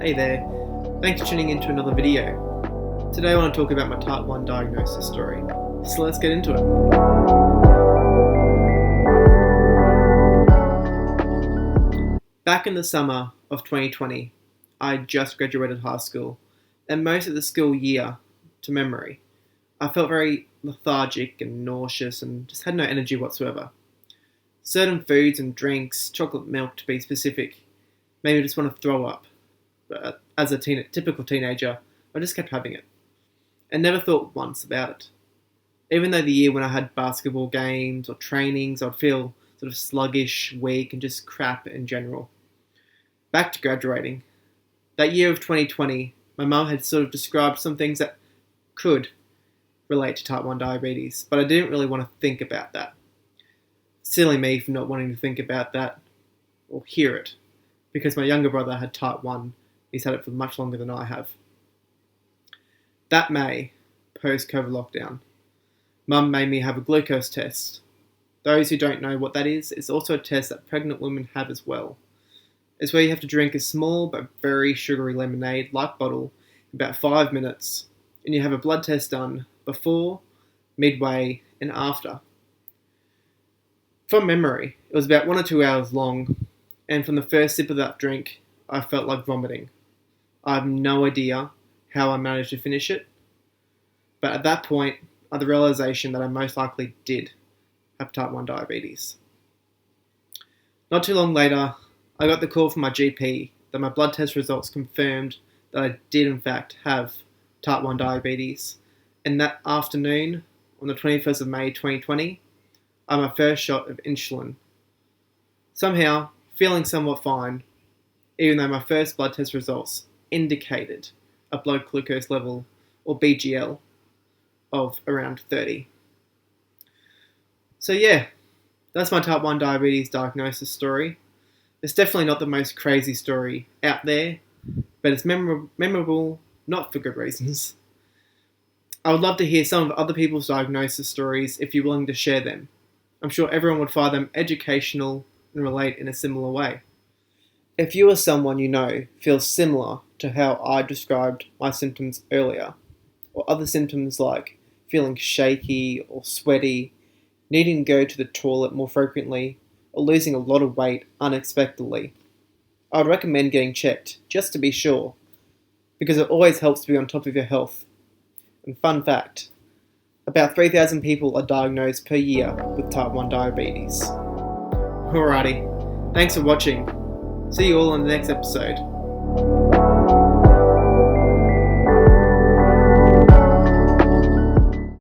Hey there, thanks for tuning in to another video. Today I want to talk about my type 1 diagnosis story, so let's get into it. Back in the summer of 2020, I just graduated high school, and most of the school year to memory, I felt very lethargic and nauseous and just had no energy whatsoever. Certain foods and drinks, chocolate milk to be specific, made me just want to throw up. But as a typical teenager, I just kept having it and never thought once about it. Even though the year when I had basketball games or trainings, I'd feel sort of sluggish, weak, and just crap in general. Back to graduating. That year of 2020, my mum had sort of described some things that could relate to type 1 diabetes, but I didn't really want to think about that. Silly me for not wanting to think about that or hear it, because my younger brother had type 1. He's had it for much longer than I have. That May, post-COVID lockdown, Mum made me have a glucose test. Those who don't know what that is, it's also a test that pregnant women have as well. It's where you have to drink a small but very sugary lemonade-like bottle in about 5 minutes, and you have a blood test done before, midway, and after. From memory, it was about 1 or 2 hours long, and from the first sip of that drink, I felt like vomiting. I have no idea how I managed to finish it, but at that point, I had the realization that I most likely did have type 1 diabetes. Not too long later, I got the call from my GP that my blood test results confirmed that I did in fact have type 1 diabetes, and that afternoon, on the 21st of May 2020, I had my first shot of insulin. Somehow, feeling somewhat fine, even though my first blood test results indicated a blood glucose level, or BGL, of around 30. So yeah, that's my type 1 diabetes diagnosis story. It's definitely not the most crazy story out there, but it's memorable, not for good reasons. I would love to hear some of other people's diagnosis stories if you're willing to share them. I'm sure everyone would find them educational and relate in a similar way. If you or someone you know feels similar to how I described my symptoms earlier, or other symptoms like feeling shaky or sweaty, needing to go to the toilet more frequently, or losing a lot of weight unexpectedly, I would recommend getting checked just to be sure, because it always helps to be on top of your health. And fun fact, about 3,000 people are diagnosed per year with type 1 diabetes. Alrighty, thanks for watching. See you all in the next episode.